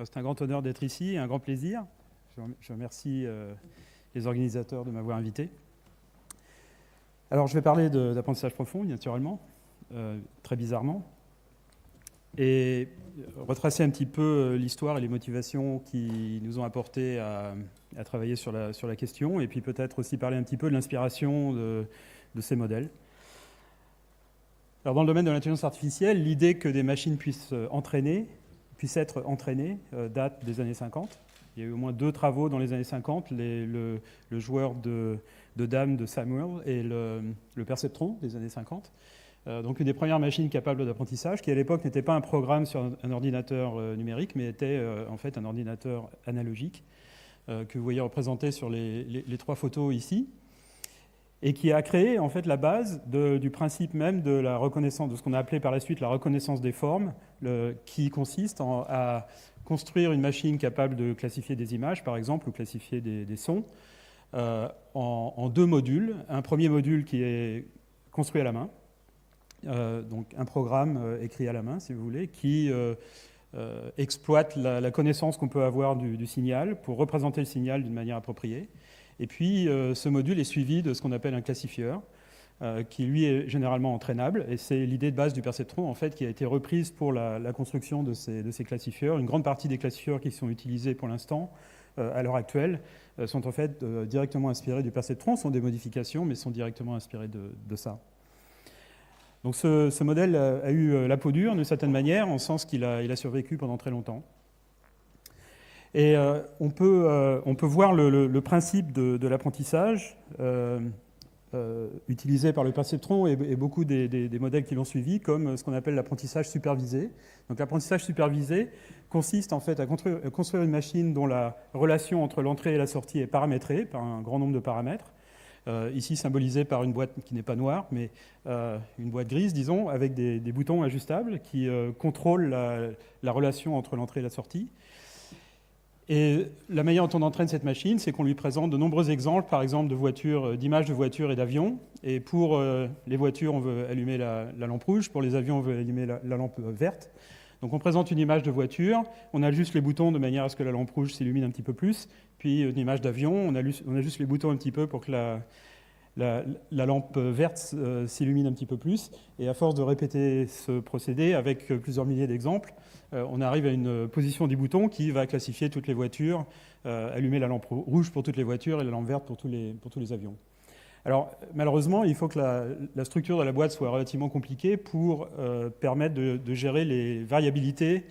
C'est un grand honneur d'être ici et un grand plaisir. Je remercie les organisateurs de m'avoir invité. Alors, je vais parler d'apprentissage profond, naturellement, très bizarrement, et retracer un petit peu l'histoire et les motivations qui nous ont apporté à travailler sur la question, et puis peut-être aussi parler un petit peu de l'inspiration de ces modèles. Alors, dans le domaine de l'intelligence artificielle, l'idée que des machines puissent être entraînées date des années 50. Il y a eu au moins 2 travaux dans les années 50, le joueur de dames de Samuel et le perceptron des années 50. Donc une des premières machines capables d'apprentissage, qui à l'époque n'était pas un programme sur un ordinateur numérique, mais était en fait un ordinateur analogique, que vous voyez représenté sur les 3 photos ici, et qui a créé en fait la base du principe même de la reconnaissance, de ce qu'on a appelé par la suite la reconnaissance des formes, qui consiste à construire une machine capable de classifier des images, par exemple, ou classifier des sons, en 2 modules. Un premier module qui est construit à la main, donc un programme écrit à la main, si vous voulez, qui exploite la connaissance qu'on peut avoir du signal pour représenter le signal d'une manière appropriée. Et puis, ce module est suivi de ce qu'on appelle un classifieur, qui lui est généralement entraînable. Et c'est l'idée de base du perceptron, en fait, qui a été reprise pour la construction de ces classifieurs. Une grande partie des classifieurs qui sont utilisés pour l'instant, à l'heure actuelle, sont en fait directement inspirés du perceptron, sont des modifications, mais sont directement inspirés de ça. Donc ce modèle a eu la peau dure, d'une certaine manière, en sens qu'il a survécu pendant très longtemps. Et on peut voir le principe de l'apprentissage utilisé par le perceptron et beaucoup des modèles qui l'ont suivi comme ce qu'on appelle l'apprentissage supervisé. Donc l'apprentissage supervisé consiste en fait à construire une machine dont la relation entre l'entrée et la sortie est paramétrée par un grand nombre de paramètres. Ici symbolisé par une boîte qui n'est pas noire, mais une boîte grise, disons, avec des boutons ajustables qui contrôlent la relation entre l'entrée et la sortie. Et la manière dont on entraîne cette machine, c'est qu'on lui présente de nombreux exemples, par exemple d'images de voitures et d'avions. Et pour les voitures, on veut allumer la lampe rouge. Pour les avions, on veut allumer la lampe verte. Donc on présente une image de voiture, on ajuste les boutons de manière à ce que la lampe rouge s'illumine un petit peu plus. Puis une image d'avion, on ajuste les boutons un petit peu pour que la lampe verte s'illumine un petit peu plus. Et à force de répéter ce procédé avec plusieurs milliers d'exemples, on arrive à une position du bouton qui va classifier toutes les voitures, allumer la lampe rouge pour toutes les voitures et la lampe verte pour tous les avions. Alors, malheureusement, il faut que la structure de la boîte soit relativement compliquée pour permettre de gérer les variabilités,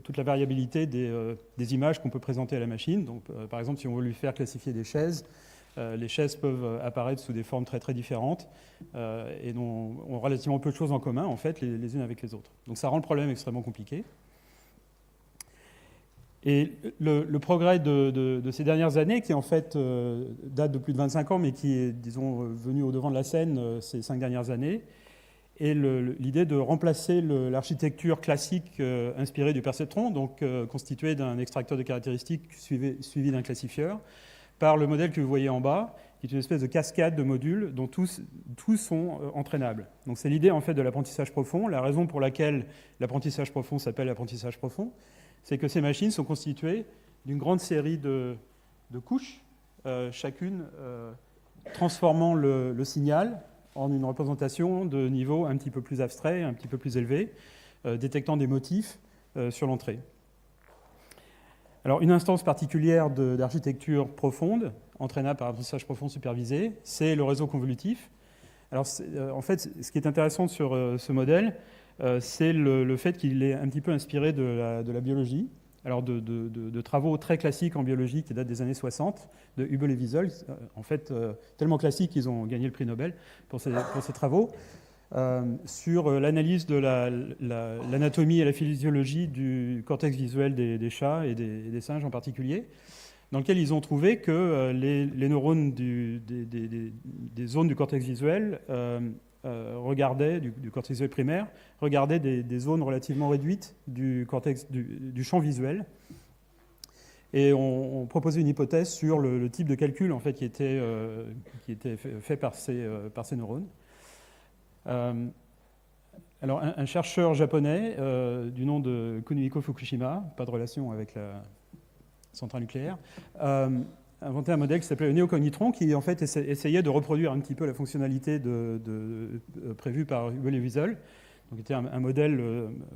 toute la variabilité des images qu'on peut présenter à la machine. Donc, par exemple, si on veut lui faire classifier des chaises, les chaises peuvent apparaître sous des formes très très différentes et ont relativement peu de choses en commun, en fait, les unes avec les autres. Donc ça rend le problème extrêmement compliqué. Et le progrès de ces dernières années, qui en fait date de plus de 25 ans, mais qui est, disons, venu au devant de la scène ces 5 dernières années, est l'idée de remplacer l'architecture classique inspirée du perceptron, donc constituée d'un extracteur de caractéristiques suivi d'un classifieur, par le modèle que vous voyez en bas, qui est une espèce de cascade de modules dont tous sont entraînables. Donc c'est l'idée en fait de l'apprentissage profond. La raison pour laquelle l'apprentissage profond s'appelle apprentissage profond, c'est que ces machines sont constituées d'une grande série de couches, chacune transformant le signal en une représentation de niveau un petit peu plus abstrait, un petit peu plus élevé, détectant des motifs sur l'entrée. Alors, une instance particulière d'architecture profonde, entraînable par apprentissage profond supervisé, c'est le réseau convolutif. Alors, en fait, ce qui est intéressant sur ce modèle, c'est le fait qu'il est un petit peu inspiré de la biologie, alors de travaux très classiques en biologie qui datent des années 60, de Hubel et Wiesel, en fait, tellement classiques qu'ils ont gagné le prix Nobel pour ces travaux. Sur l'analyse de l'anatomie et la physiologie du cortex visuel des chats et des singes en particulier, dans lequel ils ont trouvé que les neurones des zones du cortex visuel regardaient, du cortex visuel primaire, regardaient des zones relativement réduites du champ visuel. Et on proposait une hypothèse sur le type de calcul en fait, qui était fait par ces neurones. Alors, un chercheur japonais du nom de Kunihiko Fukushima, pas de relation avec la centrale nucléaire, a inventé un modèle qui s'appelait le néocognitron, qui en fait essayait de reproduire un petit peu la fonctionnalité prévue par Huggel et Wiesel. Donc, c'était un modèle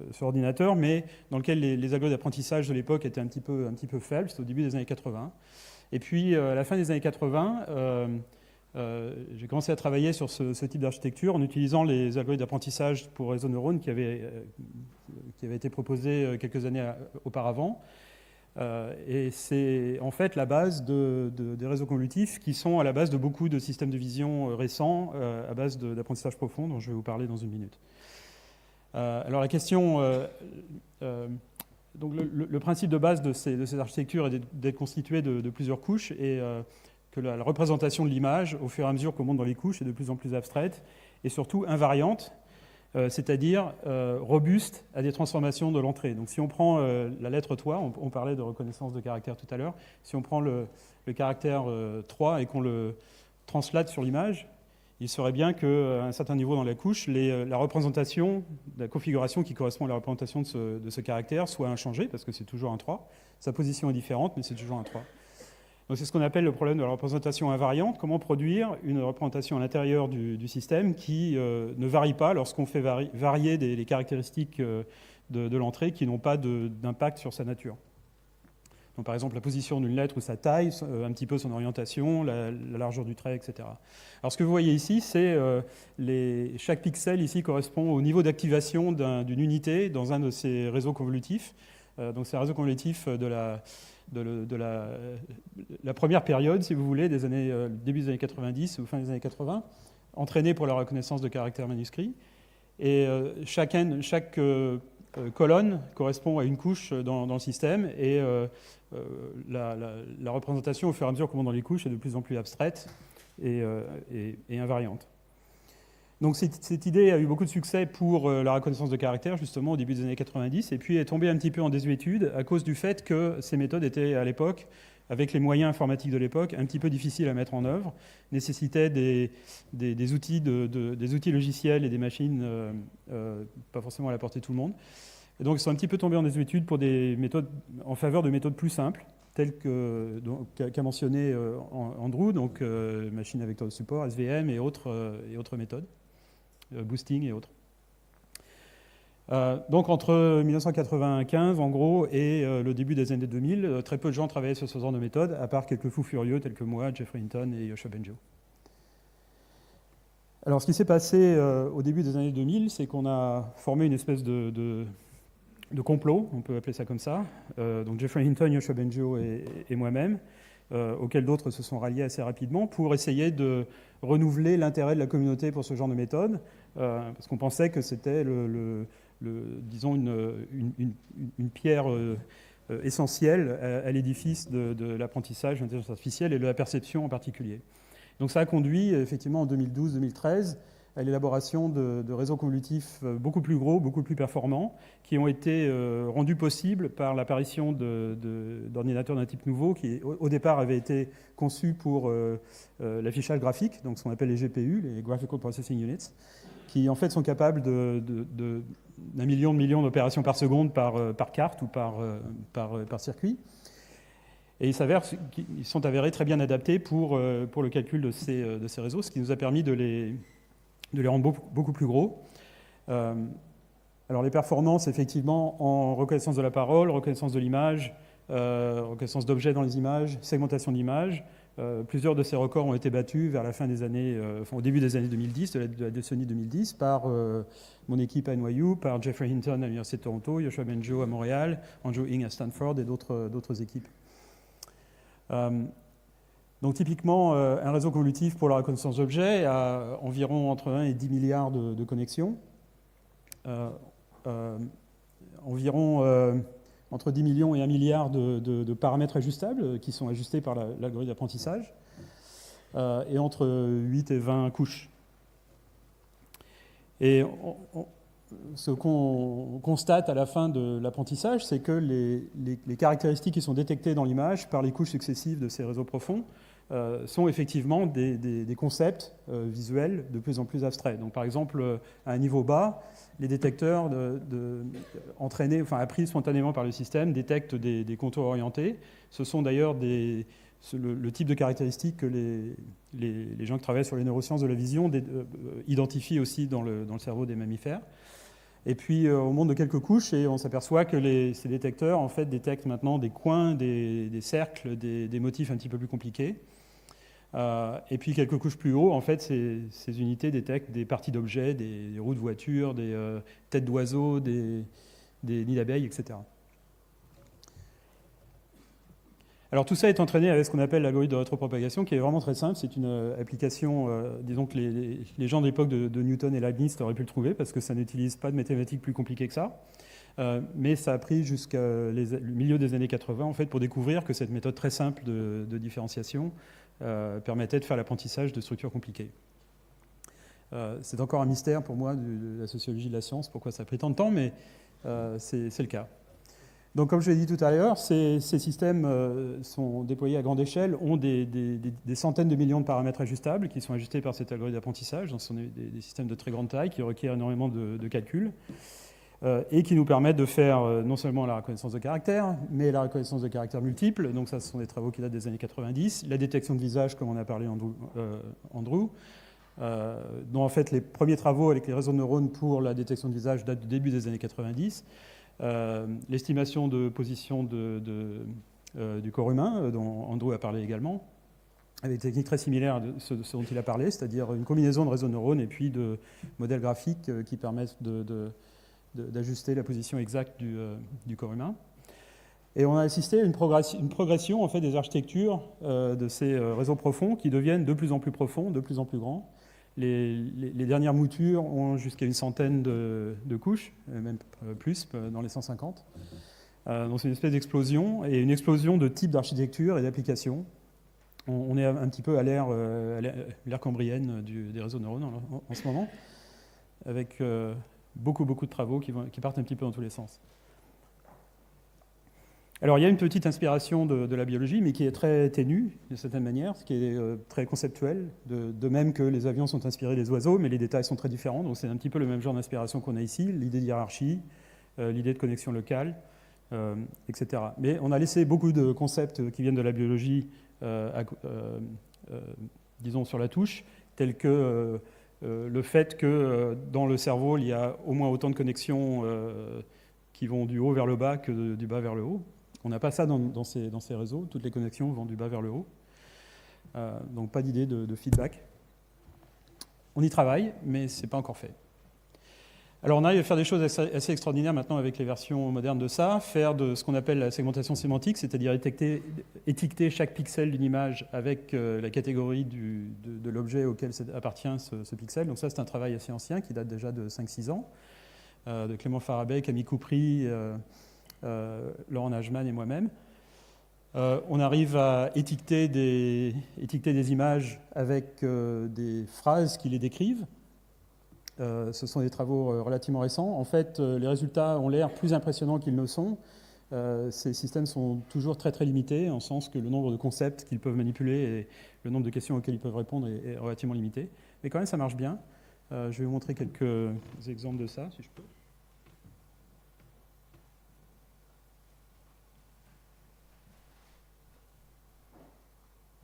sur ordinateur, mais dans lequel les algorithmes d'apprentissage de l'époque étaient un petit peu faibles. C'était au début des années 80. Et puis, à la fin des années 80, j'ai commencé à travailler sur ce type d'architecture en utilisant les algorithmes d'apprentissage pour réseau neurones qui avaient été proposés quelques années auparavant. Et c'est en fait la base des réseaux convolutifs qui sont à la base de beaucoup de systèmes de vision récents à base d'apprentissage profond, dont je vais vous parler dans une minute. Alors la question... donc le principe de base de ces architectures est d'être constitué de plusieurs couches et que la représentation de l'image, au fur et à mesure qu'on monte dans les couches, est de plus en plus abstraite et surtout invariante, c'est-à-dire robuste à des transformations de l'entrée. Donc si on prend la lettre 3, on parlait de reconnaissance de caractère tout à l'heure, si on prend le caractère 3 et qu'on le translate sur l'image, il serait bien qu'à un certain niveau dans la couche, la représentation, la configuration qui correspond à la représentation de ce caractère soit inchangée, parce que c'est toujours un 3. Sa position est différente, mais c'est toujours un 3. Donc c'est ce qu'on appelle le problème de la représentation invariante. Comment produire une représentation à l'intérieur du système qui ne varie pas lorsqu'on fait varier les caractéristiques de l'entrée qui n'ont pas d'impact sur sa nature. Donc, par exemple, la position d'une lettre ou sa taille, un petit peu son orientation, la largeur du trait, etc. Alors, ce que vous voyez ici, c'est chaque pixel ici correspond au niveau d'activation d'une unité dans un de ces réseaux convolutifs. Donc, c'est un réseau convolutif de la première période, si vous voulez, début des années 90 ou fin des années 80, entraîné pour la reconnaissance de caractères manuscrits. Et chaque colonne correspond à une couche dans le système et la représentation au fur et à mesure qu'on monte dans les couches est de plus en plus abstraite et invariante. Donc cette idée a eu beaucoup de succès pour la reconnaissance de caractères justement au début des années 90 et puis est tombée un petit peu en désuétude à cause du fait que ces méthodes étaient à l'époque, avec les moyens informatiques de l'époque, un petit peu difficiles à mettre en œuvre, nécessitaient des outils logiciels et des machines pas forcément à la portée de tout le monde. Et donc ils sont un petit peu tombés en désuétude pour des méthodes en faveur de méthodes plus simples, telles qu'a mentionné Andrew, donc machine à vecteur de support, SVM et autres méthodes, boosting et autres. Donc entre 1995 en gros et le début des années 2000, très peu de gens travaillaient sur ce genre de méthode, à part quelques fous furieux tels que moi, Jeffrey Hinton et Yoshua Bengio. Alors ce qui s'est passé au début des années 2000, c'est qu'on a formé une espèce de complot, on peut appeler ça comme ça, donc Jeffrey Hinton, Yoshua Bengio et moi-même, auxquels d'autres se sont ralliés assez rapidement, pour essayer de renouveler l'intérêt de la communauté pour ce genre de méthode, parce qu'on pensait que c'était disons une pierre essentielle à l'édifice de l'apprentissage de l'intelligence artificielle et de la perception en particulier. Donc ça a conduit effectivement en 2012-2013 à l'élaboration de réseaux convolutifs beaucoup plus gros, beaucoup plus performants, qui ont été rendus possibles par l'apparition d'ordinateurs d'un type nouveau qui, au départ, avaient été conçus pour l'affichage graphique, donc ce qu'on appelle les GPU, les Graphical Processing Units, qui en fait sont capables d'un million de millions d'opérations par seconde par carte ou par circuit. Et ils sont avérés très bien adaptés pour le calcul de ces réseaux, ce qui nous a permis de les rendre beaucoup plus gros. Alors les performances, effectivement, en reconnaissance de la parole, reconnaissance de l'image, reconnaissance d'objets dans les images, segmentation d'images, plusieurs de ces records ont été battus vers la fin des années, au début des années 2010, de la décennie 2010, par mon équipe à NYU, par Jeffrey Hinton à l'Université de Toronto, Yoshua Bengio à Montréal, Andrew Ng à Stanford et d'autres équipes. Donc typiquement, un réseau convolutif pour la reconnaissance d'objets a environ entre 1 et 10 milliards de connexions, environ entre 10 millions et 1 milliard de paramètres ajustables qui sont ajustés par l'algorithme d'apprentissage, et entre 8 et 20 couches. Et ce qu'on constate à la fin de l'apprentissage, c'est que les caractéristiques qui sont détectées dans l'image par les couches successives de ces réseaux profonds sont effectivement des concepts visuels de plus en plus abstraits. Donc, par exemple, à un niveau bas, les détecteurs entraînés, enfin appris spontanément par le système, détectent des contours orientés. Ce sont d'ailleurs le type de caractéristiques que les gens qui travaillent sur les neurosciences de la vision identifient aussi dans le cerveau des mammifères. Et puis, on monte de quelques couches et on s'aperçoit que ces détecteurs, en fait, détectent maintenant des coins, des cercles, des motifs un petit peu plus compliqués. Et puis, quelques couches plus haut, en fait, ces unités détectent des parties d'objets, des roues de voiture, des têtes d'oiseaux, des nids d'abeilles, etc. Alors tout ça est entraîné avec ce qu'on appelle l'algorithme de rétropropagation, qui est vraiment très simple. C'est une application, disons que les gens de l'époque de Newton et Leibniz auraient pu le trouver, parce que ça n'utilise pas de mathématiques plus compliquées que ça. Mais ça a pris jusqu'au milieu des années 80, en fait, pour découvrir que cette méthode très simple de différenciation permettait de faire l'apprentissage de structures compliquées. C'est encore un mystère pour moi de la sociologie de la science, pourquoi ça a pris tant de temps, mais c'est le cas. Donc, comme je l'ai dit tout à l'heure, ces systèmes sont déployés à grande échelle, ont des centaines de millions de paramètres ajustables qui sont ajustés par cet algorithme d'apprentissage. Donc, ce sont des systèmes de très grande taille qui requièrent énormément de calculs et qui nous permettent de faire non seulement la reconnaissance de caractères, mais la reconnaissance de caractères multiples. Donc, ça, ce sont des travaux qui datent des années 90. La détection de visage, comme on a parlé Andrew, dont en fait les premiers travaux avec les réseaux de neurones pour la détection de visage datent du début des années 90. L'estimation de position du corps humain, dont Andrew a parlé également, avec des techniques très similaires à ce dont il a parlé, c'est-à-dire une combinaison de réseaux de neurones et puis de modèles graphiques qui permettent d'ajuster la position exacte du corps humain. Et on a assisté à une progression en fait, des architectures de ces réseaux profonds qui deviennent de plus en plus profonds, de plus en plus grands. Les dernières moutures ont jusqu'à une centaine de couches, même plus, dans les 150. Donc c'est une espèce d'explosion, et une explosion de types d'architecture et d'applications. On est un petit peu à l'ère cambrienne des réseaux de neurones en ce moment, avec beaucoup de travaux qui partent un petit peu dans tous les sens. Alors, il y a une petite inspiration de la biologie, mais qui est très ténue, de certaine manière, ce qui est très conceptuel, de même que les avions sont inspirés des oiseaux, mais les détails sont très différents. Donc, c'est un petit peu le même genre d'inspiration qu'on a ici, l'idée de hiérarchie, l'idée de connexion locale, etc. Mais on a laissé beaucoup de concepts qui viennent de la biologie, disons, sur la touche, tels que le fait que dans le cerveau, il y a au moins autant de connexions qui vont du haut vers le bas que du bas vers le haut. On n'a pas ça dans ces réseaux. Toutes les connexions vont du bas vers le haut. Donc pas d'idée de feedback. On y travaille, mais ce n'est pas encore fait. Alors on arrive à faire des choses assez extraordinaires maintenant avec les versions modernes de ça, faire de ce qu'on appelle la segmentation sémantique, c'est-à-dire étiqueter chaque pixel d'une image avec la catégorie de l'objet auquel appartient ce pixel. Donc ça, c'est un travail assez ancien qui date déjà de 5-6 ans, de Clément Farabey, Camille Coupry, Laurent Najman et moi-même. On arrive à étiqueter des images avec des phrases qui les décrivent. Ce sont des travaux relativement récents. En fait, les résultats ont l'air plus impressionnants qu'ils ne sont. Ces systèmes sont toujours très limités, en sens que le nombre de concepts qu'ils peuvent manipuler et le nombre de questions auxquelles ils peuvent répondre est relativement limité. Mais quand même, ça marche bien. Je vais vous montrer quelques exemples de ça, si je peux.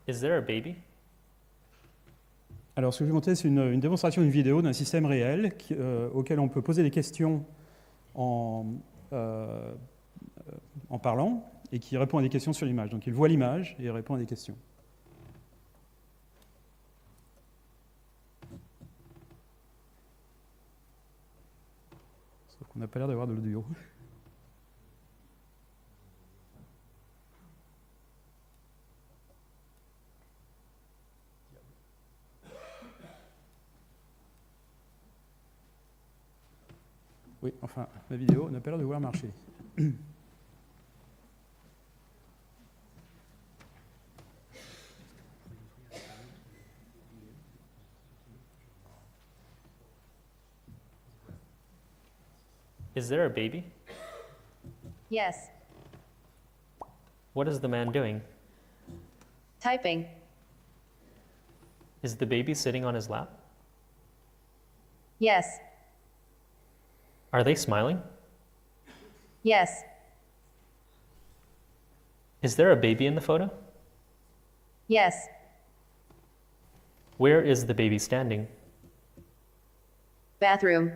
Is there a baby? Alors, ce que je vais montrer, c'est une démonstration d'une vidéo d'un système réel auquel on peut poser des questions en parlant et qui répond à des questions sur l'image. Donc, il voit l'image et il répond à des questions. Sauf qu'on n'a pas l'air d'avoir de l'audio. Oui, enfin, la vidéo n'a pas l'air de vouloir marcher. Is there a baby? Yes. What is the man doing? Typing. Is the baby sitting on his lap? Yes. Are they smiling? Yes. Is there a baby in the photo? Yes. Where is the baby standing? Bathroom.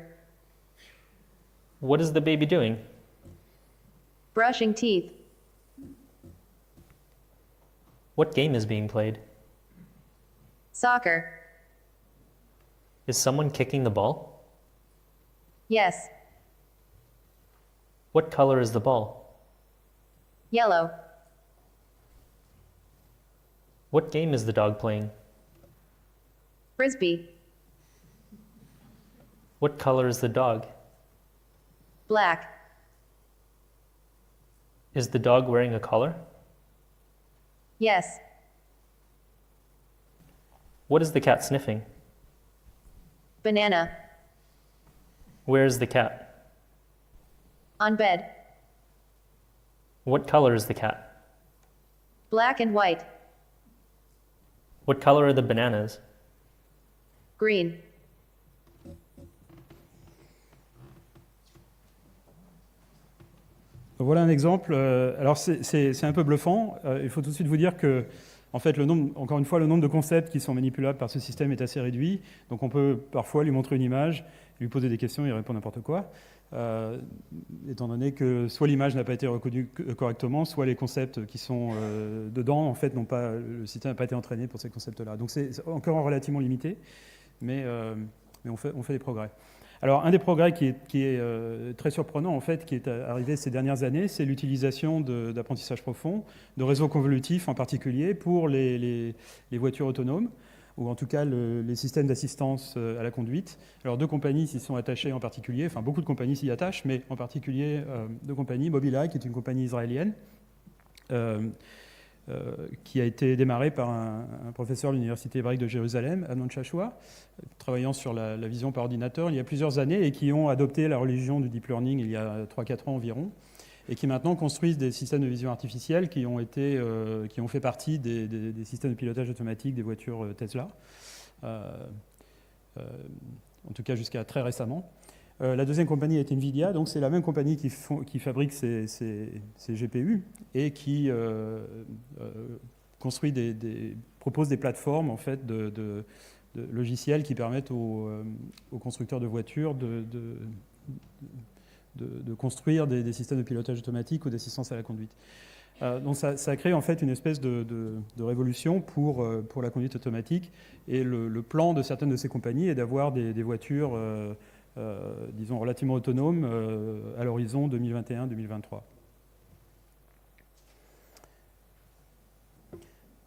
What is the baby doing? Brushing teeth. What game is being played? Soccer. Is someone kicking the ball? Yes. What color is the ball? Yellow. What game is the dog playing? Frisbee. What color is the dog? Black. Is the dog wearing a collar? Yes. What is the cat sniffing? Banana. Where is the cat? On bed. What color is the cat? Black and white. What color are the bananas? Green. Voilà un exemple. Alors c'est un peu bluffant. Il faut tout de suite vous dire que, en fait, encore une fois, le nombre de concepts qui sont manipulables par ce système est assez réduit. Donc on peut parfois lui montrer une image, lui poser des questions et il répond n'importe quoi. Étant donné que soit l'image n'a pas été reconnue correctement, soit les concepts qui sont dedans, en fait, le système n'a pas été entraîné pour ces concepts-là. Donc c'est encore relativement limité, mais on fait des progrès. Alors, un des progrès qui est très surprenant, en fait, qui est arrivé ces dernières années, c'est l'utilisation d'apprentissage profond, de réseaux convolutifs en particulier, pour les voitures autonomes, ou en tout cas les systèmes d'assistance à la conduite. Alors, deux compagnies s'y sont attachées en particulier, enfin beaucoup de compagnies s'y attachent, mais en particulier deux compagnies, Mobileye, qui est une compagnie israélienne, qui a été démarrée par un professeur de l'Université hébraïque de Jérusalem, Amnon Shashua, travaillant sur la vision par ordinateur il y a plusieurs années et qui ont adopté la religion du deep learning il y a 3-4 ans environ, et qui maintenant construisent des systèmes de vision artificielle qui ont fait partie des systèmes de pilotage automatique des voitures Tesla, en tout cas jusqu'à très récemment. La deuxième compagnie est NVIDIA, donc c'est la même compagnie qui fabrique ces GPU et qui propose des plateformes en fait, de logiciels qui permettent aux constructeurs de voitures de construire des systèmes de pilotage automatique ou d'assistance à la conduite. Donc ça a créé en fait une espèce de révolution pour la conduite automatique, et le plan de certaines de ces compagnies est d'avoir des voitures disons relativement autonomes à l'horizon 2021-2023.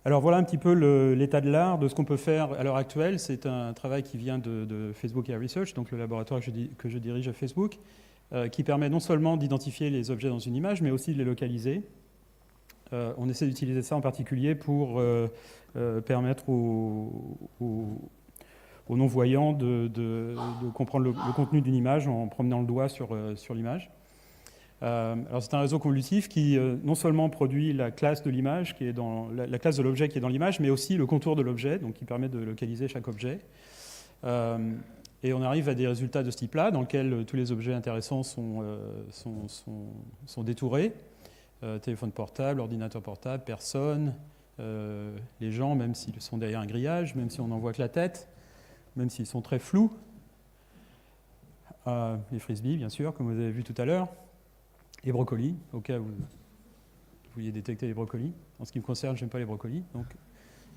Alors voilà un petit peu l'état de l'art de ce qu'on peut faire à l'heure actuelle. C'est un travail qui vient de Facebook AI Research, donc le laboratoire que je dirige à Facebook, qui permet non seulement d'identifier les objets dans une image, mais aussi de les localiser. On essaie d'utiliser ça en particulier pour permettre aux non-voyants de comprendre le contenu d'une image en promenant le doigt sur l'image. Alors c'est un réseau convolutif qui non seulement produit la classe de l'image, qui est dans la classe de l'objet qui est dans l'image, mais aussi le contour de l'objet, donc qui permet de localiser chaque objet. Et on arrive à des résultats de ce type-là, dans lesquels tous les objets intéressants sont détourés. Téléphone portable, ordinateur portable, personnes, les gens, même s'ils sont derrière un grillage, même si on n'en voit que la tête, même s'ils sont très flous. Les frisbees, bien sûr, comme vous avez vu tout à l'heure. Les brocolis, au cas où vous vouliez détecter les brocolis. En ce qui me concerne, je n'aime pas les brocolis, donc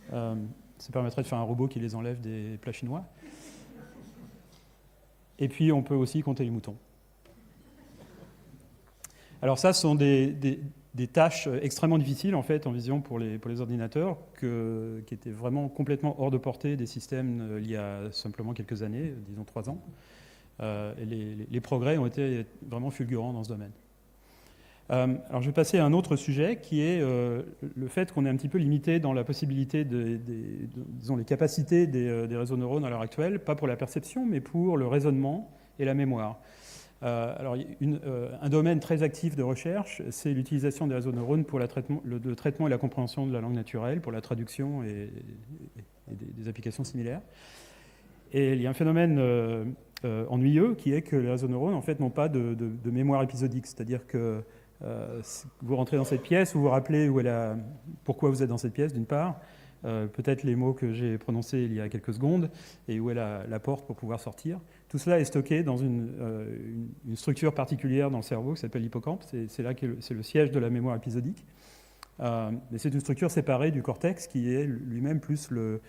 ça permettrait de faire un robot qui les enlève des plats chinois. Et puis, on peut aussi compter les moutons. Alors ça, ce sont des tâches extrêmement difficiles, en fait, en vision pour les ordinateurs, qui étaient vraiment complètement hors de portée des systèmes il y a simplement quelques années, disons 3 ans. Et les progrès ont été vraiment fulgurants dans ce domaine. Alors je vais passer à un autre sujet qui est le fait qu'on est un petit peu limité dans la possibilité disons les capacités des réseaux neurones à l'heure actuelle, pas pour la perception, mais pour le raisonnement et la mémoire. Alors un domaine très actif de recherche, c'est l'utilisation des réseaux neurones pour le traitement et la compréhension de la langue naturelle, pour la traduction et des applications similaires. Et il y a un phénomène ennuyeux qui est que les réseaux de neurones en fait, n'ont pas de mémoire épisodique, c'est-à-dire que vous rentrez dans cette pièce, vous vous rappelez pourquoi vous êtes dans cette pièce d'une part, peut-être les mots que j'ai prononcés il y a quelques secondes, et où est la porte pour pouvoir sortir. Tout cela est stocké dans une structure particulière dans le cerveau qui s'appelle l'hippocampe. C'est là que c'est le siège de la mémoire épisodique. Mais c'est une structure séparée du cortex qui est lui-même plus le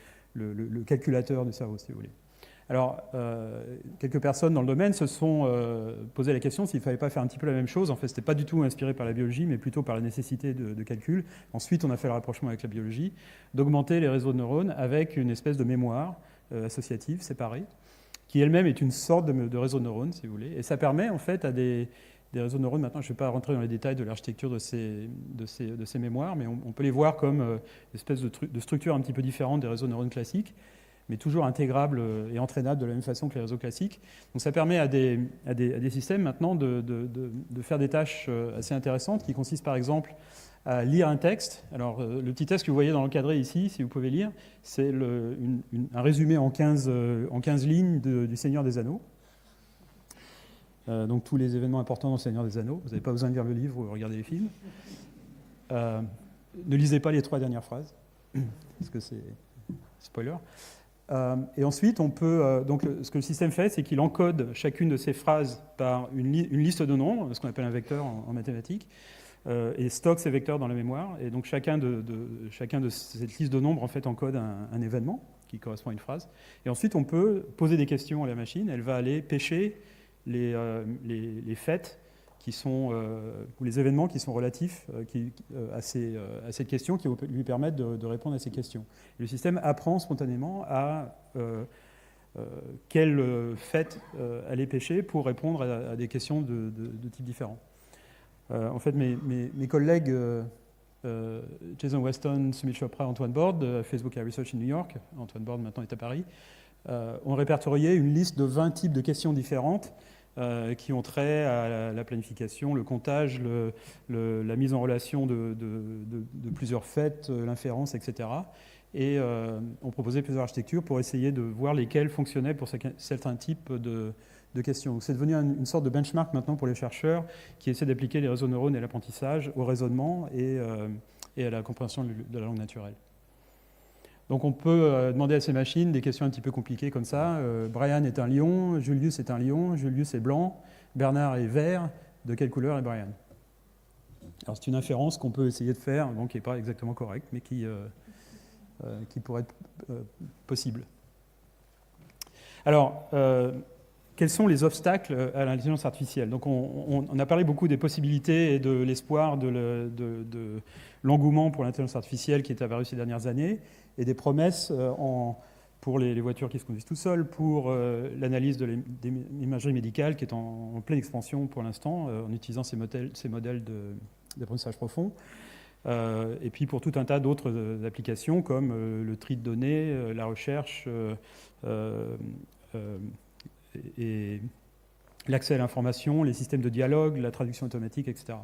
calculateur du cerveau, si vous voulez. Alors, quelques personnes dans le domaine se sont posé la question s'il ne fallait pas faire un petit peu la même chose. En fait, ce n'était pas du tout inspiré par la biologie, mais plutôt par la nécessité de calcul. Ensuite, on a fait le rapprochement avec la biologie, d'augmenter les réseaux de neurones avec une espèce de mémoire associative séparée, qui elle-même est une sorte de réseau de neurones, si vous voulez. Et ça permet, en fait, à des réseaux de neurones, maintenant, je ne vais pas rentrer dans les détails de l'architecture de ces mémoires, mais on peut les voir comme une espèce de structure un petit peu différente des réseaux de neurones classiques, mais toujours intégrable et entraînable de la même façon que les réseaux classiques. Donc ça permet à des systèmes maintenant de faire des tâches assez intéressantes qui consistent par exemple à lire un texte. Alors le petit texte que vous voyez dans l'encadré ici, si vous pouvez lire, c'est un résumé en 15 lignes du Seigneur des Anneaux. Donc tous les événements importants dans le Seigneur des Anneaux. Vous n'avez pas besoin de lire le livre ou regarder les films. Ne lisez pas les 3 dernières phrases, parce que c'est spoiler. Et ensuite, on peut, donc, ce que le système fait, c'est qu'il encode chacune de ces phrases par une liste de nombres, ce qu'on appelle un vecteur en mathématiques, et stocke ces vecteurs dans la mémoire. Et donc, chacun de cette liste de nombres en fait, encode un événement qui correspond à une phrase. Et ensuite, on peut poser des questions à la machine. Elle va aller pêcher les faits qui sont, ou les événements qui sont relatifs à cette question, qui vont lui permettre de répondre à ces questions. Et le système apprend spontanément à quel fait aller pêcher pour répondre à des questions de types différents. En fait, mes collègues Jason Weston, Sumit Chopra, Antoine Borde de Facebook AI Research in New York, Antoine Borde maintenant est à Paris, ont répertorié une liste de 20 types de questions différentes qui ont trait à la planification, le comptage, la mise en relation de plusieurs faits, l'inférence, etc. Et ont proposé plusieurs architectures pour essayer de voir lesquelles fonctionnaient pour certains types de questions. Donc c'est devenu une sorte de benchmark maintenant pour les chercheurs qui essaient d'appliquer les réseaux de neurones et l'apprentissage au raisonnement et à la compréhension de la langue naturelle. Donc on peut demander à ces machines des questions un petit peu compliquées comme ça. Brian est un lion, Julius est un lion, Julius est blanc, Bernard est vert, de quelle couleur est Brian? Alors c'est une inférence qu'on peut essayer de faire, donc qui n'est pas exactement correcte, mais qui pourrait être possible. Alors, quels sont les obstacles à l'intelligence artificielle? Donc on a parlé beaucoup des possibilités et de l'espoir, de l'engouement pour l'intelligence artificielle qui est apparu ces dernières années, et des promesses pour les voitures qui se conduisent tout seules, pour l'analyse de l'imagerie médicale qui est en pleine expansion pour l'instant, en utilisant ces modèles d'apprentissage profond, et puis pour tout un tas d'autres applications comme le tri de données, la recherche et l'accès à l'information, les systèmes de dialogue, la traduction automatique, etc.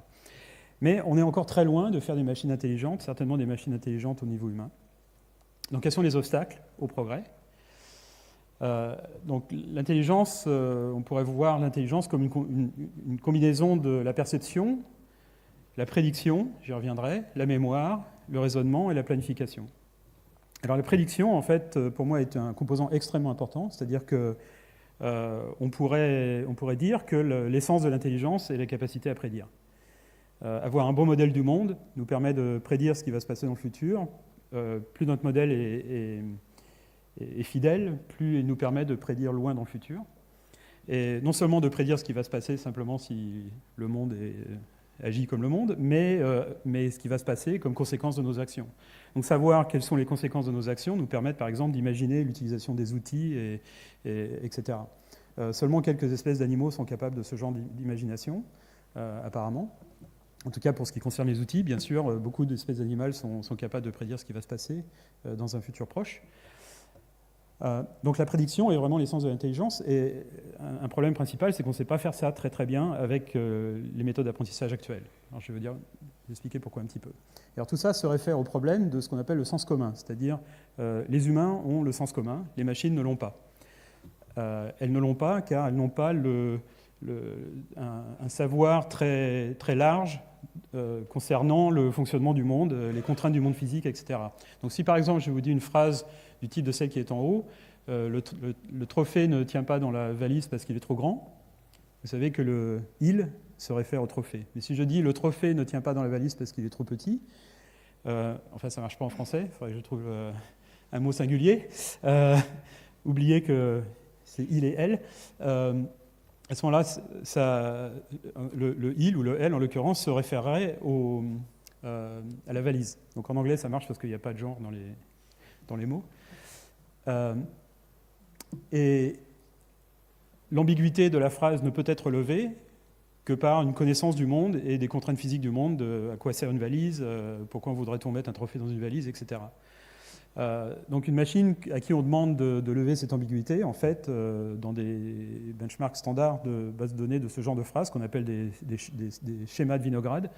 Mais on est encore très loin de faire des machines intelligentes, certainement des machines intelligentes au niveau humain. Donc, quels sont les obstacles au progrès? Donc, l'intelligence, on pourrait voir l'intelligence comme une combinaison de la perception, la prédiction, j'y reviendrai, la mémoire, le raisonnement et la planification. Alors, la prédiction, en fait, pour moi, est un composant extrêmement important, c'est-à-dire que on pourrait dire que l'essence de l'intelligence est la capacité à prédire. Avoir un bon modèle du monde nous permet de prédire ce qui va se passer dans le futur. Plus notre modèle est fidèle, plus il nous permet de prédire loin dans le futur. Et non seulement de prédire ce qui va se passer simplement si le monde agit comme le monde, mais ce qui va se passer comme conséquence de nos actions. Donc savoir quelles sont les conséquences de nos actions nous permet par exemple d'imaginer l'utilisation des outils, etc. Seulement quelques espèces d'animaux sont capables de ce genre d'imagination, apparemment. En tout cas, pour ce qui concerne les outils, bien sûr, beaucoup d'espèces animales sont capables de prédire ce qui va se passer dans un futur proche. Donc la prédiction est vraiment l'essence de l'intelligence. Et un problème principal, c'est qu'on ne sait pas faire ça très très bien avec les méthodes d'apprentissage actuelles. Alors je veux dire, vais expliquer pourquoi un petit peu. Alors tout ça se réfère au problème de ce qu'on appelle le sens commun, c'est-à-dire les humains ont le sens commun, les machines ne l'ont pas. Elles ne l'ont pas car elles n'ont pas un savoir très, très large concernant le fonctionnement du monde, les contraintes du monde physique, etc. Donc si par exemple je vous dis une phrase du type de celle qui est en haut, le trophée ne tient pas dans la valise parce qu'il est trop grand, vous savez que le « il » se réfère au trophée. Mais si je dis le trophée ne tient pas dans la valise parce qu'il est trop petit, enfin ça ne marche pas en français, il faudrait que je trouve un mot singulier, oubliez que c'est il et elle. À ce moment-là, le il ou le elle en l'occurrence se référerait à la valise. Donc en anglais ça marche parce qu'il n'y a pas de genre dans les mots. Et l'ambiguïté de la phrase ne peut être levée que par une connaissance du monde et des contraintes physiques du monde, à quoi sert une valise, pourquoi voudrait-on mettre un trophée dans une valise, etc. Donc une machine à qui on demande de lever cette ambiguïté, en fait, dans des benchmarks standards de bases de données de ce genre de phrases qu'on appelle des schémas de Winograd,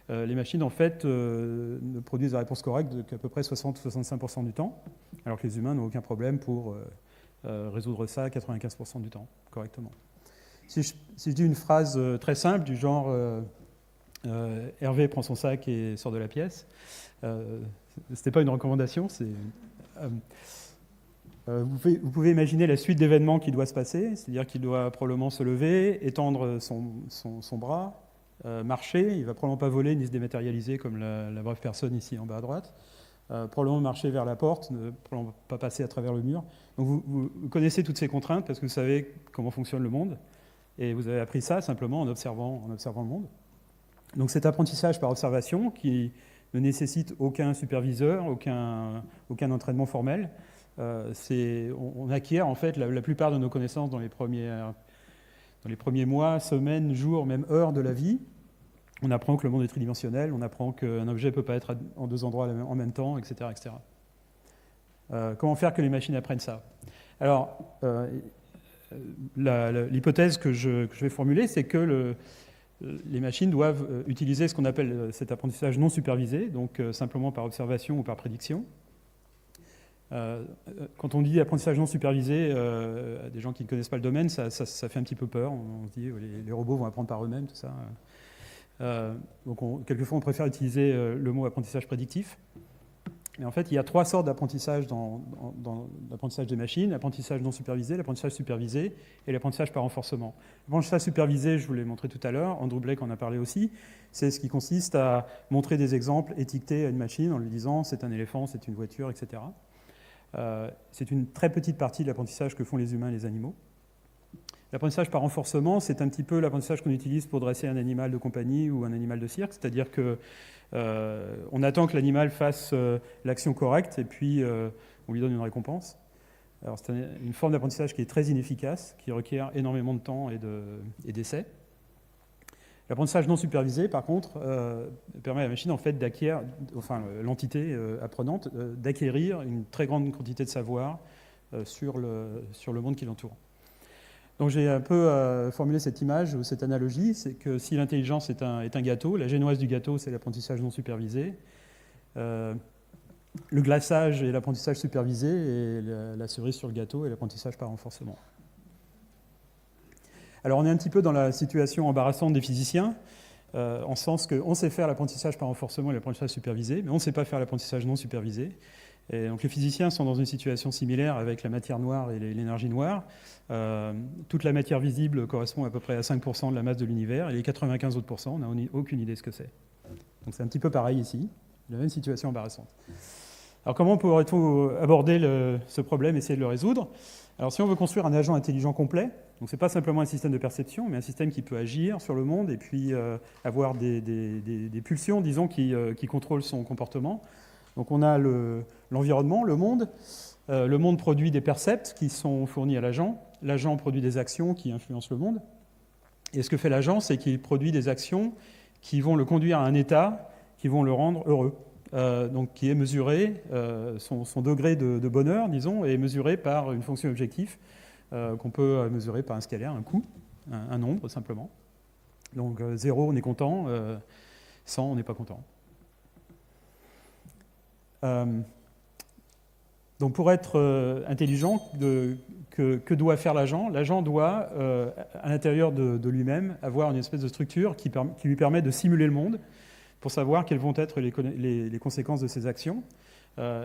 les machines en fait ne produisent la réponse correcte qu'à peu près 60-65% du temps, alors que les humains n'ont aucun problème pour résoudre ça à 95% du temps correctement. Si je dis une phrase très simple du genre Hervé prend son sac et sort de la pièce, c'était pas une recommandation, vous pouvez imaginer la suite d'événements qui doit se passer, c'est-à-dire qu'il doit probablement se lever, étendre son bras, marcher, il ne va probablement pas voler ni se dématérialiser comme la brève personne ici en bas à droite, probablement marcher vers la porte, ne probablement pas passer à travers le mur. Donc vous connaissez toutes ces contraintes parce que vous savez comment fonctionne le monde et vous avez appris ça simplement en observant le monde. Donc cet apprentissage par observation qui ne nécessite aucun superviseur, aucun entraînement formel. On acquiert en fait la plupart de nos connaissances dans les premiers mois, semaines, jours, même heures de la vie. On apprend que le monde est tridimensionnel, on apprend qu'un objet ne peut pas être en deux endroits en même temps, etc. etc. Comment faire que les machines apprennent ça? Alors, l'hypothèse que je vais formuler, c'est que les machines doivent utiliser ce qu'on appelle cet apprentissage non supervisé, donc simplement par observation ou par prédiction. Quand on dit apprentissage non supervisé, à des gens qui ne connaissent pas le domaine, ça fait un petit peu peur. On se dit les robots vont apprendre par eux-mêmes, tout ça. Donc quelquefois on préfère utiliser le mot apprentissage prédictif. Mais en fait, il y a trois sortes d'apprentissage dans l'apprentissage des machines: l'apprentissage non supervisé, l'apprentissage supervisé et l'apprentissage par renforcement. L'apprentissage supervisé, je vous l'ai montré tout à l'heure, Andrew Blake en a parlé aussi, c'est ce qui consiste à montrer des exemples étiquetés à une machine en lui disant c'est un éléphant, c'est une voiture, etc. C'est une très petite partie de l'apprentissage que font les humains et les animaux. L'apprentissage par renforcement, c'est un petit peu l'apprentissage qu'on utilise pour dresser un animal de compagnie ou un animal de cirque, c'est-à-dire que on attend que l'animal fasse l'action correcte et puis on lui donne une récompense. Alors c'est une forme d'apprentissage qui est très inefficace, qui requiert énormément de temps et d'essais. L'apprentissage non supervisé, par contre, permet à la machine en fait l'entité apprenante, d'acquérir une très grande quantité de savoir sur le monde qui l'entoure. Donc j'ai un peu formulé cette image ou cette analogie, c'est que si l'intelligence est un gâteau, la génoise du gâteau, c'est l'apprentissage non supervisé. Le glaçage est l'apprentissage supervisé et la cerise sur le gâteau est l'apprentissage par renforcement. Alors on est un petit peu dans la situation embarrassante des physiciens, en sens qu'on sait faire l'apprentissage par renforcement et l'apprentissage supervisé, mais on ne sait pas faire l'apprentissage non supervisé. Et donc les physiciens sont dans une situation similaire avec la matière noire et l'énergie noire. Toute la matière visible correspond à peu près à 5% de la masse de l'univers, et les 95 autres %, on n'a aucune idée de ce que c'est. Donc c'est un petit peu pareil ici, la même situation embarrassante. Alors comment pourrait-on aborder ce problème, essayer de le résoudre? Alors si on veut construire un agent intelligent complet, donc c'est pas simplement un système de perception, mais un système qui peut agir sur le monde et puis avoir des pulsions, disons, qui contrôlent son comportement. Donc on a l'environnement, le monde. Le monde produit des percepts qui sont fournis à l'agent. L'agent produit des actions qui influencent le monde. Et ce que fait l'agent, c'est qu'il produit des actions qui vont le conduire à un état qui vont le rendre heureux. Donc qui est mesuré, son degré de bonheur, disons, est mesuré par une fonction objective qu'on peut mesurer par un scalaire, un coût, un nombre simplement. Donc 0, on est content. 100, on n'est pas content. Donc pour être intelligent, que doit faire l'agent? L'agent doit, à l'intérieur de lui-même, avoir une espèce de structure qui lui permet de simuler le monde pour savoir quelles vont être les conséquences de ses actions.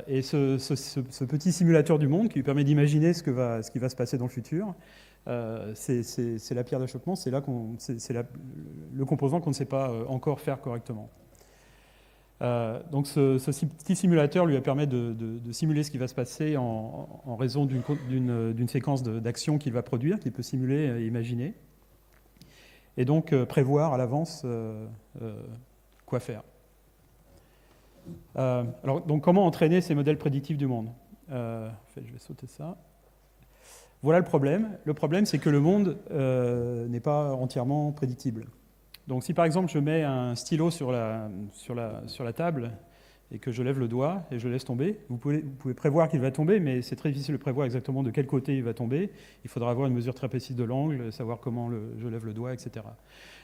Et ce petit simulateur du monde qui lui permet d'imaginer ce qui va se passer dans le futur, c'est la pierre d'achoppement, c'est le composant qu'on ne sait pas encore faire correctement. Donc ce petit simulateur lui permet de simuler ce qui va se passer en raison d'une séquence d'actions qu'il va produire, qu'il peut simuler et imaginer, et donc prévoir à l'avance quoi faire. Alors, donc, comment entraîner ces modèles prédictifs du monde? En fait, je vais sauter ça. Voilà le problème. Le problème, c'est que le monde n'est pas entièrement prédictible. Donc si par exemple je mets un stylo sur la table et que je lève le doigt et je le laisse tomber, vous pouvez prévoir qu'il va tomber, mais c'est très difficile de prévoir exactement de quel côté il va tomber. Il faudra avoir une mesure très précise de l'angle, savoir comment je lève le doigt, etc.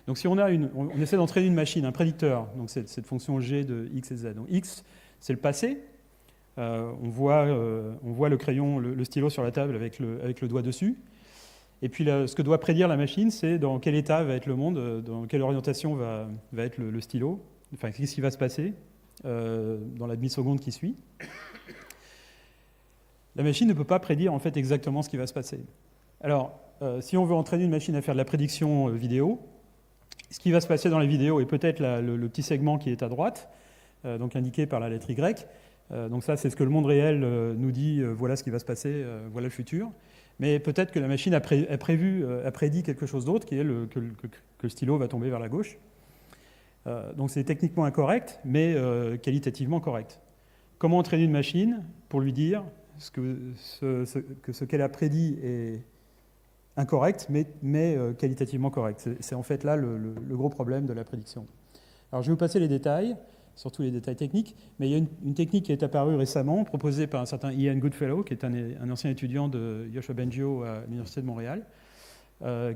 Donc si on essaie d'entraîner une machine, un prédicteur, donc cette fonction G de X et Z. Donc X, c'est le passé. On voit le crayon, le stylo sur la table avec le doigt dessus. Et puis ce que doit prédire la machine, c'est dans quel état va être le monde, dans quelle orientation va être le stylo, enfin qu'est-ce qui va se passer dans la demi-seconde qui suit. La machine ne peut pas prédire en fait exactement ce qui va se passer. Alors, si on veut entraîner une machine à faire de la prédiction vidéo, ce qui va se passer dans la vidéo est peut-être le petit segment qui est à droite, donc indiqué par la lettre Y. Donc ça, c'est ce que le monde réel nous dit, voilà ce qui va se passer, voilà le futur. Mais peut-être que la machine a prédit quelque chose d'autre, qui est que le stylo va tomber vers la gauche. Donc c'est techniquement incorrect, mais qualitativement correct. Comment entraîner une machine pour lui dire que ce qu'elle a prédit est incorrect, mais qualitativement correct? C'est en fait là le gros problème de la prédiction. Alors je vais vous passer les détails, surtout les détails techniques, mais il y a une technique qui est apparue récemment, proposée par un certain Ian Goodfellow, qui est un ancien étudiant de Yoshua Bengio à l'Université de Montréal,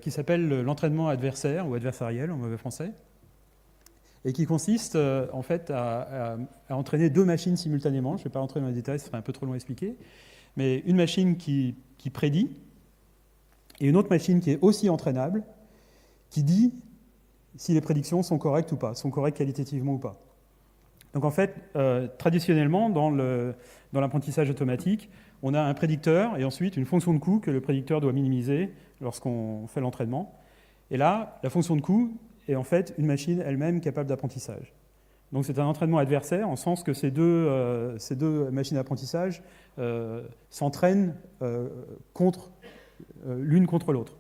qui s'appelle l'entraînement adversaire, ou adversariel en mauvais français, et qui consiste en fait à entraîner deux machines simultanément. Je ne vais pas rentrer dans les détails, ce serait un peu trop long à expliquer, mais une machine qui prédit, et une autre machine qui est aussi entraînable, qui dit si les prédictions sont correctes ou pas, sont correctes qualitativement ou pas. Donc en fait, traditionnellement, dans l'apprentissage automatique, on a un prédicteur et ensuite une fonction de coût que le prédicteur doit minimiser lorsqu'on fait l'entraînement. Et là, la fonction de coût est en fait une machine elle-même capable d'apprentissage. Donc c'est un entraînement adversaire en sens que ces deux machines d'apprentissage s'entraînent l'une contre l'autre.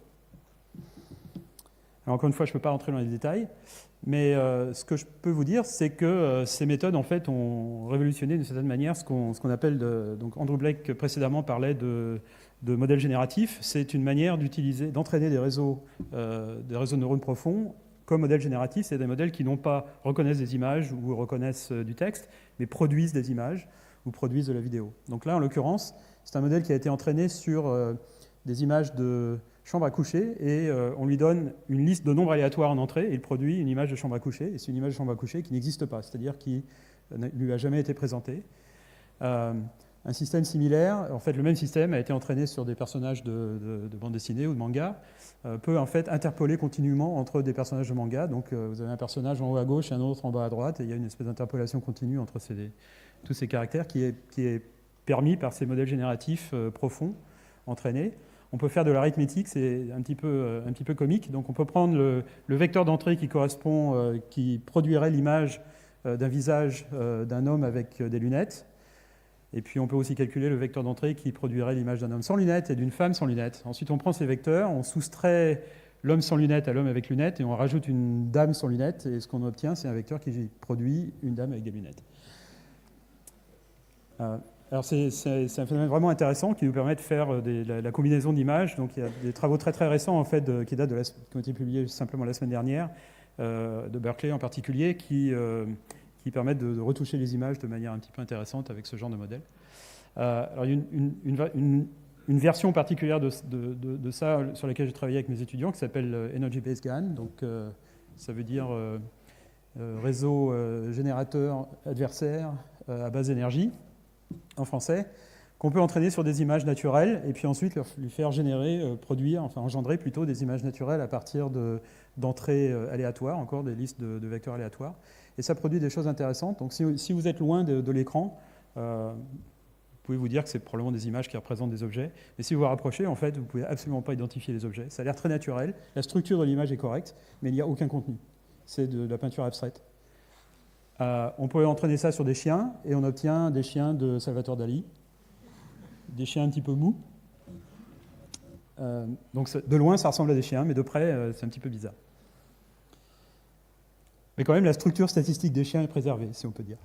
Alors encore une fois, je ne peux pas rentrer dans les détails, mais ce que je peux vous dire, c'est que ces méthodes en fait ont révolutionné d'une certaine manière ce qu'on appelle, donc Andrew Blake précédemment parlait de modèles génératifs. C'est une manière d'entraîner des réseaux de neurones profonds comme modèles génératifs. C'est des modèles qui non pas reconnaissent des images ou reconnaissent du texte, mais produisent des images ou produisent de la vidéo. Donc là, en l'occurrence, c'est un modèle qui a été entraîné sur des images de chambre à coucher et on lui donne une liste de nombres aléatoires en entrée et il produit une image de chambre à coucher. Et c'est une image de chambre à coucher qui n'existe pas, c'est-à-dire qui ne lui a jamais été présentée. Un système similaire, en fait le même système a été entraîné sur des personnages de bande dessinée ou de manga, peut en fait interpoler continuellement entre des personnages de manga. Donc vous avez un personnage en haut à gauche et un autre en bas à droite et il y a une espèce d'interpolation continue entre tous ces caractères qui est permis par ces modèles génératifs profonds entraînés. On peut faire de l'arithmétique, c'est un petit peu comique. Donc on peut prendre le vecteur d'entrée qui produirait l'image d'un visage d'un homme avec des lunettes. Et puis on peut aussi calculer le vecteur d'entrée qui produirait l'image d'un homme sans lunettes et d'une femme sans lunettes. Ensuite on prend ces vecteurs, on soustrait l'homme sans lunettes à l'homme avec lunettes et on rajoute une dame sans lunettes. Et ce qu'on obtient, c'est un vecteur qui produit une dame avec des lunettes. Alors c'est un phénomène vraiment intéressant qui nous permet de faire la combinaison d'images. Donc il y a des travaux très très récents en fait qui ont été publiés simplement la semaine dernière de Berkeley en particulier qui permettent de retoucher les images de manière un petit peu intéressante avec ce genre de modèle. Alors il y a une version particulière de ça sur laquelle j'ai travaillé avec mes étudiants qui s'appelle Energy Based GAN. Donc ça veut dire réseau générateur adversaire à base d'énergie, en français, qu'on peut entraîner sur des images naturelles et puis ensuite lui faire générer, produire, enfin engendrer plutôt des images naturelles à partir d'entrées aléatoires, encore des listes de vecteurs aléatoires. Et ça produit des choses intéressantes. Donc si vous êtes loin de l'écran, vous pouvez vous dire que c'est probablement des images qui représentent des objets. Mais si vous vous rapprochez, en fait, vous ne pouvez absolument pas identifier les objets. Ça a l'air très naturel. La structure de l'image est correcte, mais il n'y a aucun contenu. C'est de la peinture abstraite. On peut entraîner ça sur des chiens, et on obtient des chiens de Salvador Dali. Des chiens un petit peu mous. Donc de loin, ça ressemble à des chiens, mais de près, c'est un petit peu bizarre. Mais quand même, la structure statistique des chiens est préservée, si on peut dire.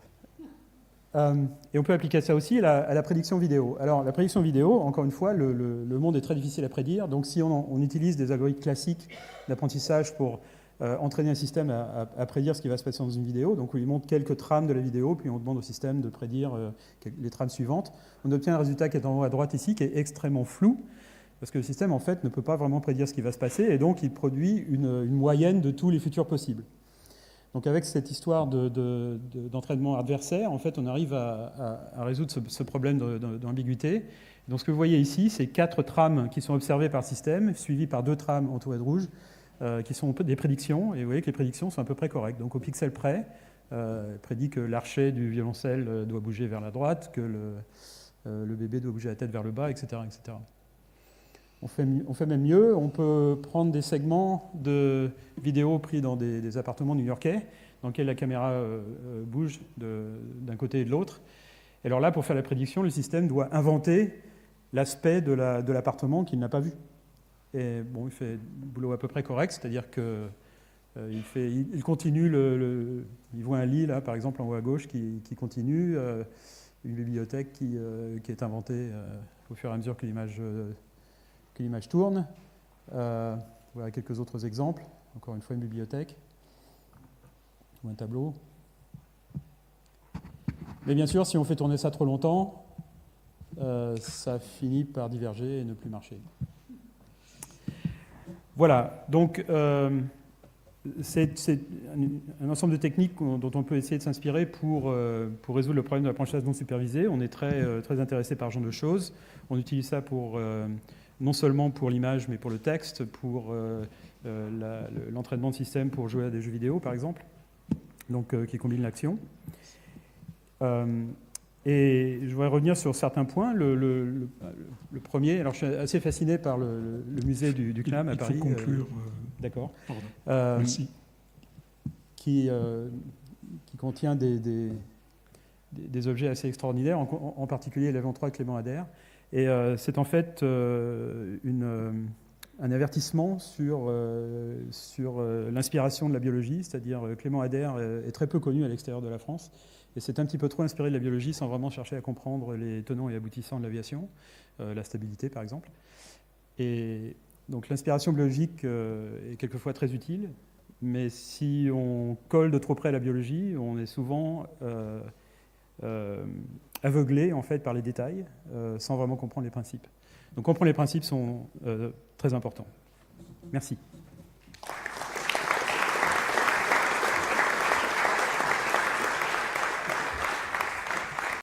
Et on peut appliquer ça aussi à la prédiction vidéo. Alors, la prédiction vidéo, encore une fois, le monde est très difficile à prédire. Donc, si on utilise des algorithmes classiques d'apprentissage pour entraîner un système à prédire ce qui va se passer dans une vidéo, donc on lui montre quelques trames de la vidéo, puis on demande au système de prédire les trames suivantes, on obtient un résultat qui est en haut à droite ici, qui est extrêmement flou, parce que le système, en fait, ne peut pas vraiment prédire ce qui va se passer, et donc il produit une moyenne de tous les futurs possibles. Donc avec cette histoire d'entraînement adversaire, en fait, on arrive à résoudre ce problème d'ambiguïté. Donc ce que vous voyez ici, c'est 4 trames qui sont observées par le système, suivies par 2 trames entourées de rouge, qui sont des prédictions. Et vous voyez que les prédictions sont à peu près correctes. Donc au pixel près, prédit que l'archet du violoncelle doit bouger vers la droite, que le bébé doit bouger la tête vers le bas, etc. etc. On fait même mieux, on peut prendre des segments de vidéos pris dans des appartements new-yorkais, dans lesquels la caméra bouge d'un côté et de l'autre. Et alors là, pour faire la prédiction, le système doit inventer l'aspect de l'appartement qu'il n'a pas vu. Et bon, il fait un boulot à peu près correct, c'est-à-dire qu'il continue, il voit un lit, là, par exemple, en haut à gauche, qui continue, une bibliothèque qui est inventée au fur et à mesure que l'image tourne. Voilà quelques autres exemples. Encore une fois, une bibliothèque ou un tableau. Mais bien sûr, si on fait tourner ça trop longtemps, ça finit par diverger et ne plus marcher. Voilà, donc c'est un ensemble de techniques dont on peut essayer de s'inspirer pour résoudre le problème de l'apprentissage non supervisé. On est très intéressé par ce genre de choses. On utilise ça non seulement pour l'image, mais pour le texte, pour l'entraînement de système pour jouer à des jeux vidéo, par exemple, donc, qui combinent l'action. Et je voudrais revenir sur certains points. Le premier, alors je suis assez fasciné par le musée du CNAM à Paris. Il faut conclure. D'accord. Merci. Qui contient des objets assez extraordinaires, en particulier l'Avent-3 Clément Ader. Et c'est en fait un avertissement sur l'inspiration de la biologie, c'est-à-dire Clément Ader est très peu connu à l'extérieur de la France, et c'est un petit peu trop inspiré de la biologie sans vraiment chercher à comprendre les tenants et aboutissants de l'aviation, la stabilité par exemple. Et donc l'inspiration biologique est quelquefois très utile, mais si on colle de trop près à la biologie, on est souvent aveuglé en fait par les détails, sans vraiment comprendre les principes. Donc comprendre les principes sont très importants. Merci.